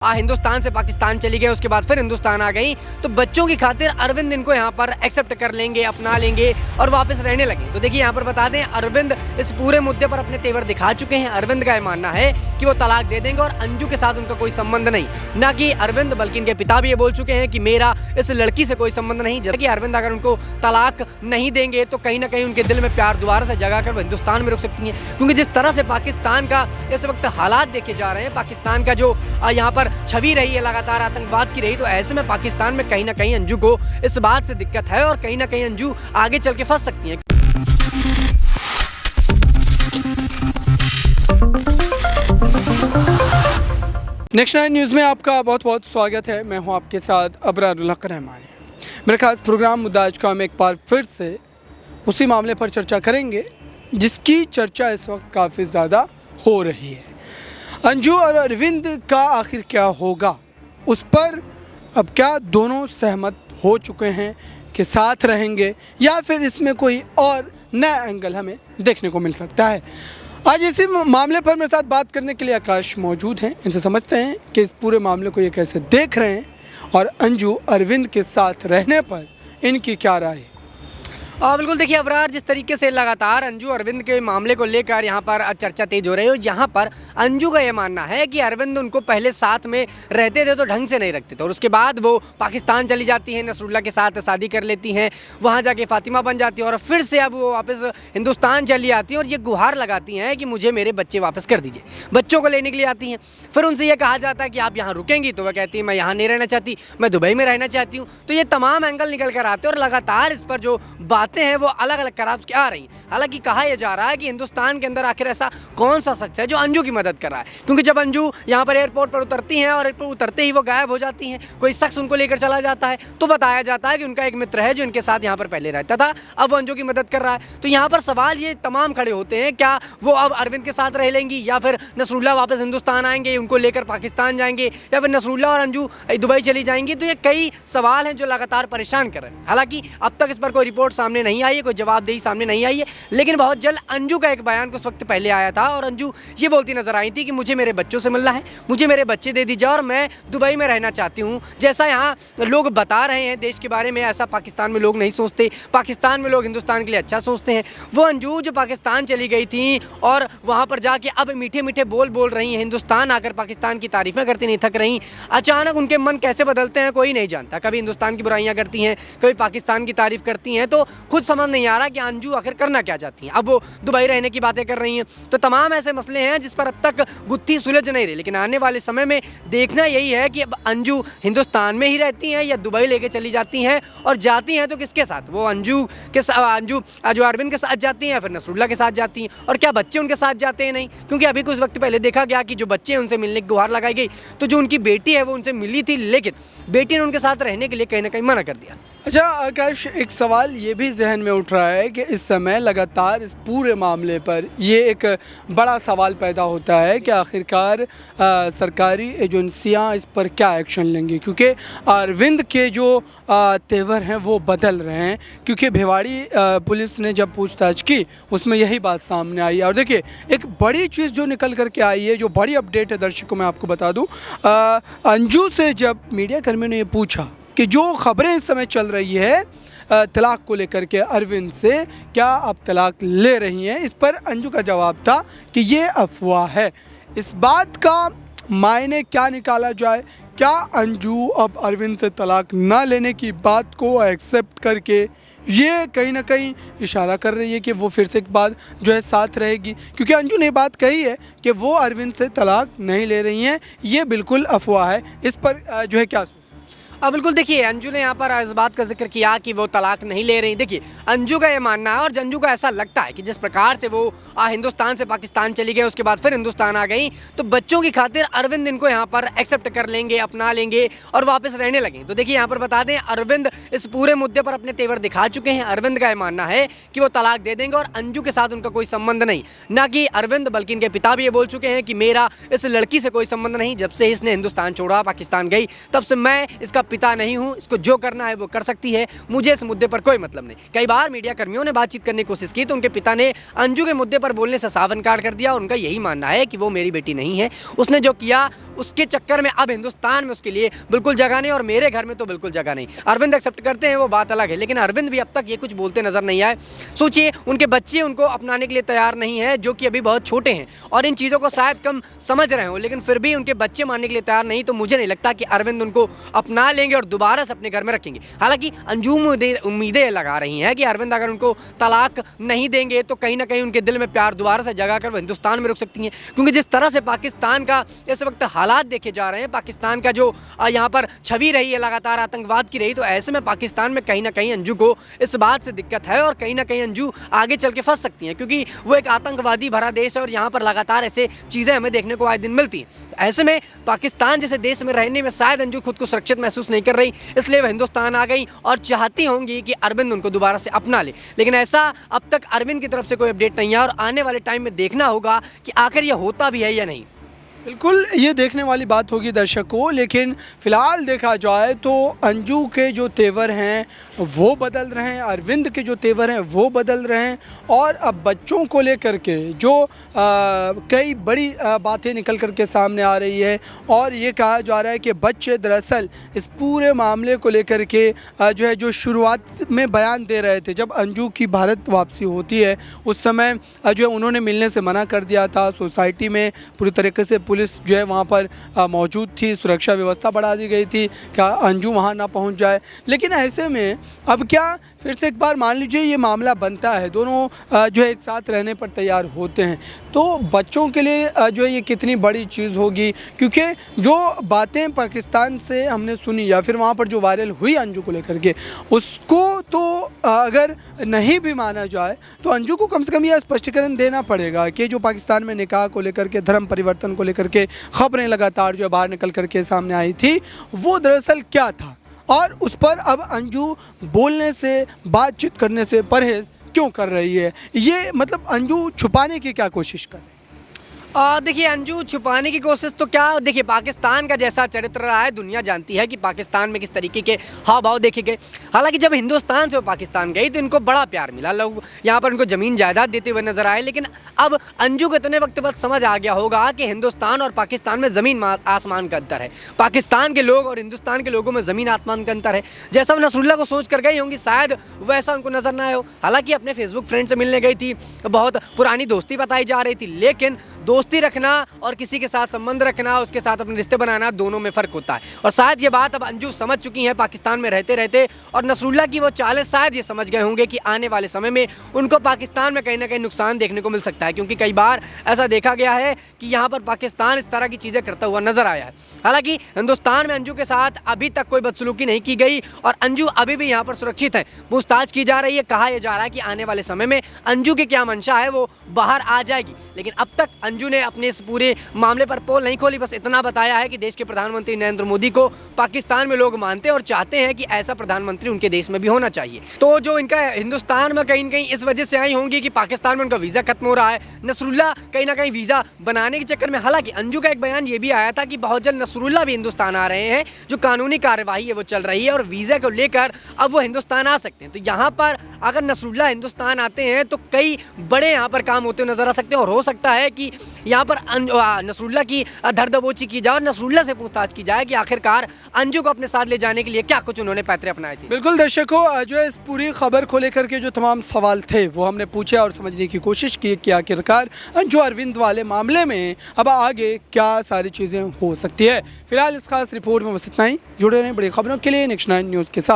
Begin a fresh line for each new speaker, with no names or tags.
हिंदुस्तान से पाकिस्तान चली गई, उसके बाद फिर हिंदुस्तान आ गई, तो बच्चों की खातिर अरविंद इनको यहाँ पर एक्सेप्ट कर लेंगे, अपना लेंगे और वापस रहने लगे। तो देखिए यहाँ पर बता दें, अरविंद इस पूरे मुद्दे पर अपने तेवर दिखा चुके हैं। अरविंद का यह मानना है कि वो तलाक दे देंगे और अंजू के साथ उनका कोई संबंध नहीं। ना कि अरविंद बल्कि इनके पिता भी ये बोल चुके हैं कि मेरा इस लड़की से कोई संबंध नहीं। जबकि अरविंद अगर उनको तलाक नहीं देंगे तो कहीं ना कहीं उनके दिल में प्यार दोबारा से जगा कर वो हिंदुस्तान में रुक सकती हैं, क्योंकि जिस तरह से पाकिस्तान का इस वक्त हालात देखे जा रहे हैं, पाकिस्तान का जो यहाँ पर छवि रही है लगातार आतंकवाद की रही, तो ऐसे में पाकिस्तान में कहीं ना कहीं अंजू को इस बात से दिक्कत है और कहीं ना कहीं अंजू आगे चल के फंस सकती हैं।
नेक्स्ट 9 न्यूज़ में आपका बहुत बहुत स्वागत है। मैं हूं आपके साथ अबरारुल हक रहमान। मेरे खास प्रोग्राम मुद्दा आज का हम एक बार फिर से उसी मामले पर चर्चा करेंगे जिसकी चर्चा इस वक्त काफ़ी ज़्यादा हो रही है। अंजू और अरविंद का आखिर क्या होगा, उस पर अब क्या दोनों सहमत हो चुके हैं कि साथ रहेंगे या फिर इसमें कोई और नया एंगल हमें देखने को मिल सकता है। आज इसी मामले पर मेरे साथ बात करने के लिए आकाश मौजूद हैं। इनसे समझते हैं कि इस पूरे मामले को ये कैसे देख रहे हैं और अंजू अरविंद के साथ रहने पर इनकी क्या राय है।
बिल्कुल, देखिए अबरार, जिस तरीके से लगातार अंजू अरविंद के मामले को लेकर यहाँ पर चर्चा तेज हो रही है, और यहाँ पर अंजू का ये मानना है कि अरविंद उनको पहले साथ में रहते थे तो ढंग से नहीं रखते थे, और उसके बाद वो पाकिस्तान चली जाती हैं, नसरुल्ला के साथ शादी कर लेती हैं, वहाँ जाके फातिमा बन जाती है और फिर से अब वो वापस हिंदुस्तान चली आती हैं और ये गुहार लगाती हैं कि मुझे मेरे बच्चे वापस कर दीजिए। बच्चों को लेने के लिए आती हैं। फिर उनसे ये कहा जाता है कि आप यहाँ रुकेंगी, तो वह कहती है मैं यहाँ नहीं रहना चाहती, मैं दुबई में रहना चाहती हूँ। तो ये तमाम एंगल निकल कर आते हैं और लगातार इस पर जो बातें हैं वो अलग अलग करार के आ रही हैं। हालांकि कहा यह जा रहा है कि हिंदुस्तान के अंदर आखिर ऐसा कौन सा शख्स है जो अंजू की मदद कर रहा है, क्योंकि जब अंजू यहाँ पर एयरपोर्ट पर उतरती हैं और एयरपोर्ट उतरते ही वो गायब हो जाती हैं, कोई शख्स उनको लेकर चला जाता है, तो बताया जाता है कि उनका एक मित्र है जो इनके साथ यहाँ पर पहले रहता था, अब वो अंजू की मदद कर रहा है। तो यहाँ पर सवाल ये तमाम खड़े होते हैं, क्या वो अब अरविंद के साथ रह लेंगी या फिर नसरुल्ला वापस हिंदुस्तान आएंगे, उनको लेकर पाकिस्तान जाएंगे, या फिर नसरुल्ला और अंजू दुबई चली जाएंगी। तो ये कई सवाल हैं जो लगातार परेशान कर रहे हैं। हालांकि अब तक इस पर कोई रिपोर्ट सामने नहीं आई है, कोई जवाबदेही सामने नहीं आई है, लेकिन बहुत जल्द अंजू का एक बयान कुछ वक्त पहले आया था और अंजू ये बोलती नजर आई थी कि मुझे मेरे बच्चों से मिलना है, मुझे मेरे बच्चे दे दीजिए और मैं दुबई में रहना चाहती हूँ। जैसा यहाँ लोग बता रहे हैं देश के बारे में, ऐसा पाकिस्तान में लोग नहीं सोचते। पाकिस्तान में लोग हिंदुस्तान के लिए अच्छा सोचते हैं। वो अंजू जो पाकिस्तान चली गई थी और वहाँ पर जाके अब मीठे मीठे बोल रही हैं, हिंदुस्तान आकर पाकिस्तान की तारीफें करती नहीं थक रही। अचानक उनके मन कैसे बदलते हैं कोई नहीं जानता। कभी हिंदुस्तान की बुराइयाँ करती हैं, कभी पाकिस्तान की तारीफ करती हैं, तो खुद समझ नहीं आ रहा कि अंजू आखिर करना क्या चाहती हैं। अब वो दुबई रहने की बातें कर रही हैं। तो तमाम ऐसे मसले हैं जिस पर अब तक गुत्थी सुलझ नहीं रही, लेकिन आने वाले समय में देखना यही है कि अब अंजू हिंदुस्तान में ही रहती हैं या दुबई लेके चली जाती हैं, और जाती हैं तो किसके साथ। वो अंजू जो अरविंद के साथ जाती हैं या फिर नसरुल्ला के साथ जाती हैं, और क्या बच्चे उनके साथ जाते हैं? नहीं, क्योंकि अभी कुछ वक्त पहले देखा गया कि जो बच्चे हैं उनसे मिलने की गुहार लगाई गई, तो जो उनकी बेटी है वो उनसे मिली थी, लेकिन बेटी ने उनके साथ रहने के लिए कहीं ना कहीं मना कर दिया।
अच्छा आकाश, एक सवाल ये भी जहन में उठ रहा है कि इस समय लगातार इस पूरे मामले पर ये एक बड़ा सवाल पैदा होता है कि आखिरकार सरकारी एजेंसियां इस पर क्या एक्शन लेंगी, क्योंकि अरविंद के जो तेवर हैं वो बदल रहे हैं। क्योंकि भिवाड़ी पुलिस ने जब पूछताछ की उसमें यही बात सामने आई है। और देखिए, एक बड़ी चीज़ जो निकल कर के आई है, जो बड़ी अपडेट है दर्शकों, मैं आपको बता दूँ, अंजू से जब मीडिया कर्मियों ने ये पूछा कि जो खबरें इस समय चल रही है तलाक को लेकर के अरविंद से, क्या आप तलाक ले रही हैं, इस पर अंजू का जवाब था कि ये अफवाह है। इस बात का मायने क्या निकाला जाए, क्या अंजू अब अरविंद से तलाक ना लेने की बात को एक्सेप्ट करके ये कहीं ना कहीं इशारा कर रही है कि वो फिर से एक बात जो है साथ रहेगी, क्योंकि अंजू ने बात कही है कि वो अरविंद से तलाक नहीं ले रही हैं, ये बिल्कुल अफवाह है। इस पर जो है क्या?
बिल्कुल, देखिए अंजू ने यहाँ पर इस बात का जिक्र किया कि वो तलाक नहीं ले रही। देखिए अंजू का ये मानना है और अंजू का ऐसा लगता है कि जिस प्रकार से वो हिंदुस्तान से पाकिस्तान चली गई, उसके बाद फिर हिंदुस्तान आ गई, तो बच्चों की खातिर अरविंद इनको यहाँ पर एक्सेप्ट कर लेंगे, अपना लेंगे और वापस रहने लगे। तो देखिए यहाँ पर बता दें, अरविंद इस पूरे मुद्दे पर अपने तेवर दिखा चुके हैं। अरविंद का ये मानना है कि वो तलाक दे देंगे और अंजू के साथ उनका कोई संबंध नहीं। ना कि अरविंद बल्कि इनके पिता भी ये बोल चुके हैं कि मेरा इस लड़की से कोई संबंध नहीं। जब से इसने हिंदुस्तान छोड़ा, पाकिस्तान गई, तब से मैं इसका पिता नहीं हूँ, इसको जो करना है वो कर सकती है, मुझे इस मुद्दे पर कोई मतलब नहीं। कई बार मीडिया कर्मियों ने बातचीत करने की कोशिश की तो उनके पिता ने अंजू के मुद्दे पर बोलने से साफ इनकार कर दिया और उनका यही मानना है कि वो मेरी बेटी नहीं है, उसने जो किया उसके चक्कर में अब हिंदुस्तान में उसके लिए बिल्कुल जगह नहीं और मेरे घर में तो बिल्कुल जगह नहीं। अरविंद एक्सेप्ट करते हैं वो बात अलग है, लेकिन अरविंद भी अब तक ये कुछ बोलते नजर नहीं आए। सोचिए उनके बच्चे उनको अपनाने के लिए तैयार नहीं है, जो कि अभी बहुत छोटे हैं और इन चीज़ों को शायद कम समझ रहे हो, लेकिन फिर भी उनके बच्चे मानने के लिए तैयार नहीं, तो मुझे नहीं लगता कि अरविंद उनको अपना लेंगे और दोबारा से अपने घर में रखेंगे। हालांकि अंजू उम्मीदें लगा रही हैं कि अरविंद अगर उनको तलाक नहीं देंगे तो कहीं ना कहीं उनके दिल में प्यार दोबारा से जगा कर वो हिंदुस्तान में रुक सकती हैं, क्योंकि जिस तरह से पाकिस्तान का इस वक्त हालात देखे जा रहे हैं, पाकिस्तान का जो यहाँ पर छवि रही है लगातार आतंकवाद की रही, तो ऐसे में पाकिस्तान में कहीं ना कहीं अंजू को इस बात से दिक्कत है और कहीं ना कहीं अंजू आगे चल के फंस सकती हैं, क्योंकि वो एक आतंकवादी भरा देश है और यहाँ पर लगातार ऐसे चीज़ें हमें देखने को आए दिन मिलती हैं। ऐसे में पाकिस्तान जैसे देश में रहने में शायद अंजू खुद को सुरक्षित महसूस नहीं कर रही, इसलिए वह हिंदुस्तान आ गई और चाहती होंगी कि अरविंद उनको दोबारा से अपना ले, लेकिन ऐसा अब तक अरविंद की तरफ से कोई अपडेट नहीं है और आने वाले टाइम में देखना होगा कि आखिर यह होता भी है या नहीं।
बिल्कुल ये देखने वाली बात होगी दर्शकों, लेकिन फ़िलहाल देखा जाए तो अंजू के जो तेवर हैं वो बदल रहे हैं, अरविंद के जो तेवर हैं वो बदल रहे हैं और अब बच्चों को लेकर के जो कई बड़ी बातें निकल कर के सामने आ रही है और ये कहा जा रहा है कि बच्चे दरअसल इस पूरे मामले को लेकर के जो है जो शुरुआत में बयान दे रहे थे, जब अंजू की भारत वापसी होती है उस समय जो है उन्होंने मिलने से मना कर दिया था। सोसाइटी में पूरी तरीके से पुलिस जो है वहाँ पर मौजूद थी, सुरक्षा व्यवस्था बढ़ा दी गई थी क्या अंजू वहाँ ना पहुँच जाए। लेकिन ऐसे में अब क्या फिर से एक बार मान लीजिए ये मामला बनता है, दोनों जो है एक साथ रहने पर तैयार होते हैं, तो बच्चों के लिए जो है ये कितनी बड़ी चीज़ होगी, क्योंकि जो बातें पाकिस्तान से हमने सुनी या फिर वहाँ पर जो वायरल हुई अंजू को लेकर के, उसको तो अगर नहीं भी माना जाए तो अंजू को कम से कम यह स्पष्टीकरण देना पड़ेगा कि जो पाकिस्तान में निकाह को लेकर के, धर्म परिवर्तन को लेकर के खबरें लगातार जो बाहर निकल कर के सामने आई थी वो दरअसल क्या था और उस पर अब अंजू बोलने से, बातचीत करने से परहेज क्यों कर रही है। ये मतलब अंजू छुपाने की क्या कोशिश कर रही है?
देखिए अंजू छुपाने की कोशिश तो क्या, देखिए पाकिस्तान का जैसा चरित्र रहा है दुनिया जानती है कि पाकिस्तान में किस तरीके के हाव भाव देखे गए। हालांकि जब हिंदुस्तान से वो पाकिस्तान गई तो इनको बड़ा प्यार मिला, लोग यहाँ पर उनको ज़मीन जायदाद देते हुए नजर आए, लेकिन अब अंजू को इतने वक्त बाद समझ आ गया होगा कि हिंदुस्तान और पाकिस्तान में ज़मीन आसमान का अंतर है, पाकिस्तान के लोग और हिंदुस्तान के लोगों में ज़मीन आसमान का अंतर है। जैसा वो नसरुल्लाह को सोच कर गई होंगी शायद वैसा उनको नजर ना आए हो। हालांकि अपने फेसबुक फ्रेंड से मिलने गई थी, बहुत पुरानी दोस्ती बताई जा रही थी, लेकिन दोस्ती रखना और किसी के साथ संबंध रखना, उसके साथ अपने रिश्ते बनाना, दोनों में फ़र्क होता है और शायद ये बात अब अंजू समझ चुकी हैं पाकिस्तान में रहते रहते, और नसरुल्लाह की वो चालें शायद ये समझ गए होंगे कि आने वाले समय में उनको पाकिस्तान में कहीं ना कहीं नुकसान देखने को मिल सकता है, क्योंकि कई बार ऐसा देखा गया है कि यहाँ पर पाकिस्तान इस तरह की चीज़ें करता हुआ नजर आया है। हालांकि हिंदुस्तान में अंजू के साथ अभी तक कोई बदसलूकी नहीं की गई और अंजू अभी भी यहाँ पर सुरक्षित है, पूछताछ की जा रही है। कहा यह जा रहा है कि आने वाले समय में अंजू की क्या मंशा है वो बाहर आ जाएगी, लेकिन अब तक अंजू ने अपने इस पूरे मामले पर पोल नहीं खोली, बस इतना बताया है कि देश के प्रधानमंत्री नरेंद्र मोदी को पाकिस्तान में लोग मानते हैं और चाहते हैं कि ऐसा प्रधानमंत्री उनके देश में भी होना चाहिए। तो जो इनका हिंदुस्तान में कहीं न कहीं इस वजह से आई होंगी कि पाकिस्तान में उनका वीज़ा खत्म हो रहा है, नसरुल्लाह कहीं ना कहीं वीज़ा बनाने के चक्कर में। हालांकि अंजू का एक बयान ये भी आया था कि बहुत जल्द नसरुल्लाह भी हिंदुस्तान आ रहे हैं, जो कानूनी कार्यवाही है वो चल रही है और वीज़ा को लेकर अब वो हिंदुस्तान आ सकते हैं। तो यहाँ पर अगर नसरुल्लाह हिंदुस्तान आते हैं तो कई बड़े यहाँ पर काम होते हुए नजर आ सकते हैं और हो सकता है कि यहाँ पर नसरुल्लाह की धर दबोची की जाए और नसरुल्लाह से पूछताछ की जाए कि आखिरकार अंजू को अपने साथ ले जाने के लिए क्या कुछ उन्होंने पैतरे अपनाए थे।
बिल्कुल दर्शकों, जो है इस पूरी खबर को लेकर के जो तमाम सवाल थे वो हमने पूछे और समझने की कोशिश की कि आखिरकार अंजू अरविंद वाले मामले में अब आगे क्या सारी चीज़ें हो सकती है। फिलहाल इस खास रिपोर्ट में बस इतना ही। जुड़े रहें बड़ी खबरों के लिए नेक्स्ट 9 न्यूज़ के साथ।